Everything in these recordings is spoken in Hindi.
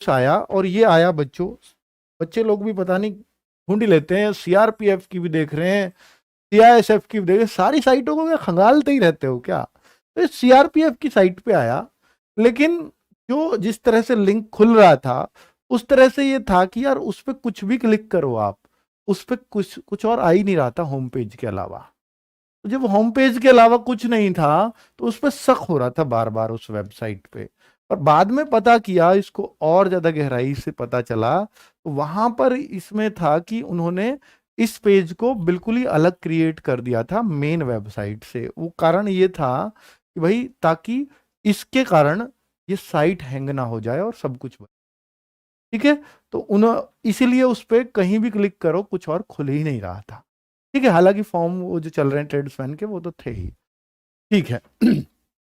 आया और ये आया बच्चों, बच्चे लोग भी पता नहीं ढूंढ ही लेते हैं, सीआरपीएफ की भी देख रहे हैं, सीआईएसएफ की भी देख रहे हैं, सारी साइटों को क्या खंगालते ही रहते हो क्या? तो सीआरपीएफ की साइट पे आया, लेकिन जो जिस तरह से लिंक खुल रहा था उस तरह से ये था कि यार उस पर कुछ भी क्लिक करो आप, उस पर कुछ कुछ और आ ही नहीं रहा था होम पेज के अलावा। तो जब होम पेज के अलावा कुछ नहीं था तो उस पर शक हो रहा था बार बार उस वेबसाइट पे। और बाद में पता किया, इसको और ज्यादा गहराई से पता चला, तो वहां पर इसमें था कि उन्होंने इस पेज को बिल्कुल ही अलग क्रिएट कर दिया था मेन वेबसाइट से। वो कारण ये था कि भाई ताकि इसके कारण ये साइट हैंग ना हो जाए और सब कुछ बने। ठीक है, तो इसीलिए उस पर कहीं भी क्लिक करो कुछ और खुल ही नहीं रहा था। ठीक है, हालांकि फॉर्म वो जो चल रहे हैं ट्रेड्समैन के वो तो थे ही। ठीक है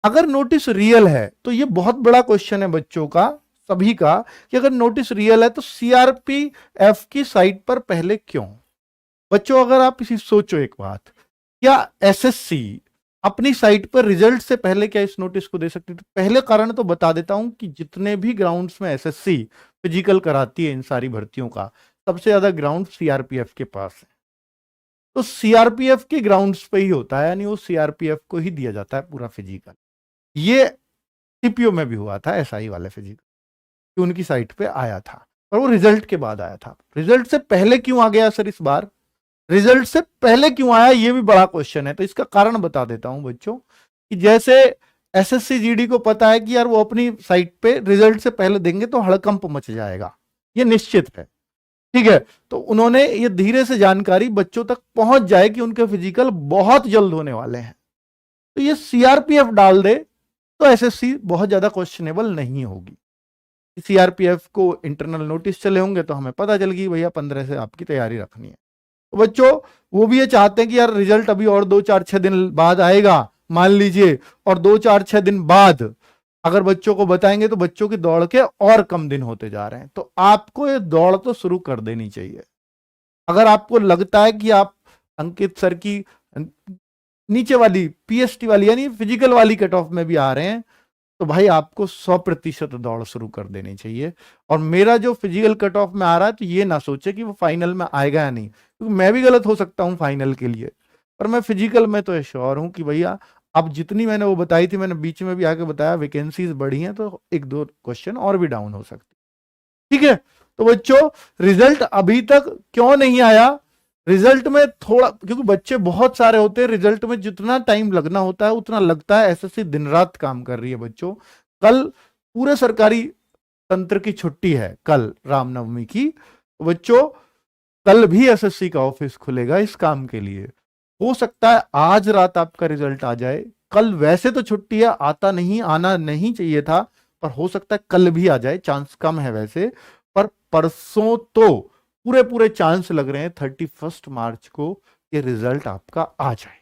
अगर नोटिस रियल है तो ये बहुत बड़ा क्वेश्चन है बच्चों का, सभी का, कि अगर नोटिस रियल है तो सीआरपीएफ की साइट पर पहले क्यों? बच्चों अगर आप इसी सोचो एक बात, क्या एसएससी अपनी साइट पर रिजल्ट से पहले क्या इस नोटिस को दे सकती थी? पहले कारण तो बता देता हूं कि जितने भी ग्राउंड्स में एसएससी फिजिकल कराती है इन सारी भर्तियों का, सबसे ज्यादा ग्राउंड सीआरपीएफ के पास है। तो सीआरपीएफ के ग्राउंड्स पे ही होता है, यानी वो सीआरपीएफ को ही दिया जाता है पूरा फिजिकल। ये सीपीओ में भी हुआ था एसआई वाले फिजिकल, कि उनकी साइट पे आया था, और वो रिजल्ट के बाद आया था। रिजल्ट से पहले क्यों आ गया सर इस बार? रिजल्ट से पहले क्यों आया ये भी बड़ा क्वेश्चन है। तो इसका कारण बता देता हूं बच्चों, कि जैसे एसएससी जीडी को पता है कि यार वो अपनी साइट पे रिजल्ट से पहले देंगे तो हड़कंप मच जाएगा, ये निश्चित है। ठीक है, तो उन्होंने ये धीरे से जानकारी बच्चों तक पहुंच जाए कि उनके फिजिकल बहुत जल्द होने वाले हैं, तो ये सीआरपीएफ डाल दे तो एसएससी बहुत ज्यादा क्वेश्चनेबल नहीं होगी। सीआरपीएफ को इंटरनल नोटिस चले होंगे तो हमें पता चल गई भैया 15 से आपकी तैयारी रखनी है। तो बच्चों वो भी ये चाहते हैं कि यार रिजल्ट अभी और 2-4-6 दिन बाद आएगा मान लीजिए, और 2-4-6 दिन बाद अगर बच्चों को बताएंगे तो बच्चों की दौड़ के और कम दिन होते जा रहे हैं। तो आपको ये दौड़ तो शुरू कर देनी चाहिए। अगर आपको लगता है कि आप अंकित सर की नीचे वाली पीएसटी वाली यानी फिजिकल वाली कट ऑफ में भी आ रहे हैं, तो भाई आपको 100% दौड़ शुरू कर देनी चाहिए। और मेरा जो फिजिकल कट ऑफ में आ रहा है तो ये ना सोचे कि वो फाइनल में आएगा या नहीं, क्योंकि मैं भी गलत हो सकता हूं फाइनल के लिए, पर मैं फिजिकल में तो श्योर हूं कि भैया अब जितनी मैंने वो बताई थी, मैंने बीच में भी आके बताया वैकेंसीज बढ़ी हैं तो 1-2 क्वेश्चन और भी डाउन हो सकती। ठीक है, तो बच्चों रिजल्ट अभी तक क्यों नहीं आया? रिजल्ट में थोड़ा, क्योंकि बच्चे बहुत सारे होते हैं, रिजल्ट में जितना टाइम लगना होता है उतना लगता है। एसएससी दिन रात काम कर रही है बच्चों। कल पूरे सरकारी तंत्र की छुट्टी है, कल रामनवमी की। बच्चों कल भी एसएससी का ऑफिस खुलेगा इस काम के लिए। हो सकता है आज रात आपका रिजल्ट आ जाए, कल वैसे तो छुट्टी है, आना नहीं चाहिए था, पर हो सकता है कल भी आ जाए, चांस कम है वैसे। पर परसों तो पूरे पूरे चांस लग रहे हैं 31 मार्च को ये रिजल्ट आपका आ जाए।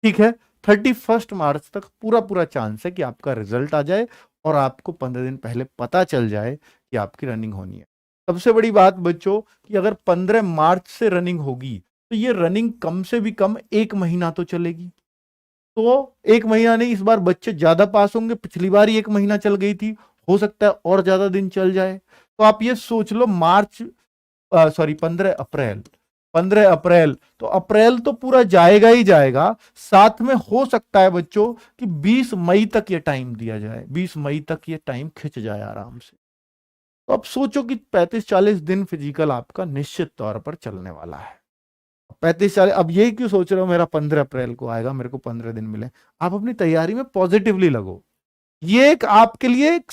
ठीक है, 31 मार्च तक पूरा पूरा चांस है कि आपका रिजल्ट आ जाए और आपको 15 दिन पहले पता चल जाए कि आपकी रनिंग होनी है। सबसे बड़ी बात बच्चों कि अगर 15 मार्च से रनिंग होगी तो ये रनिंग कम से भी कम 1 महीना तो चलेगी। तो 1 महीना नहीं, इस बार बच्चे ज्यादा पास होंगे, पिछली बार ही 1 महीना चल गई थी, हो सकता है और ज्यादा दिन चल जाए। तो आप ये सोच लो 15 अप्रैल, 15 अप्रैल, तो अप्रैल तो पूरा जाएगा ही जाएगा। साथ में हो सकता है बच्चों कि 20 मई तक ये टाइम दिया जाए, 20 मई तक ये टाइम खिंच जाए आराम से। तो अब सोचो कि 35-40 दिन फिजिकल आपका निश्चित तौर पर चलने वाला है। 35-40, अब यही क्यों सोच रहे हो मेरा 15 अप्रैल को आएगा, मेरे को 15 दिन मिले? आप अपनी तैयारी में पॉजिटिवली लगो। ये एक आपके लिए एक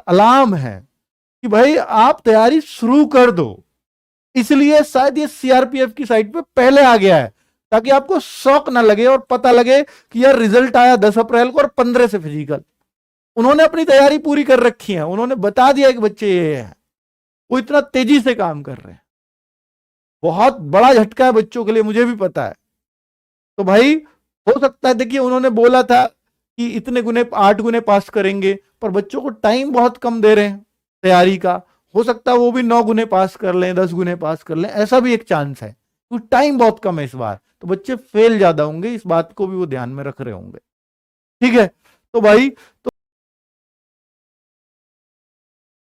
अलार्म है कि भाई आप तैयारी शुरू कर दो। इसलिए शायद ये सीआरपीएफ की साइट पे पहले आ गया है, ताकि आपको शौक ना लगे और पता लगे कि यार रिजल्ट आया 10 अप्रैल को और 15 से फिजिकल। उन्होंने अपनी तैयारी पूरी कर रखी है, उन्होंने बता दिया कि बच्चे ये है, वो इतना तेजी से काम कर रहे हैं। बहुत बड़ा झटका है बच्चों के लिए, मुझे भी पता है। तो भाई हो सकता है, देखिए उन्होंने बोला था कि इतने गुने 8 गुने पास करेंगे, पर बच्चों को टाइम बहुत कम दे रहे हैं तैयारी का। हो सकता है वो भी 9 गुने पास कर लें, 10 गुने पास कर लें, ऐसा भी एक चांस है, क्योंकि टाइम बहुत कम है इस बार, तो बच्चे फेल ज्यादा होंगे, इस बात को भी वो ध्यान में रख रहे होंगे। ठीक है, तो भाई तो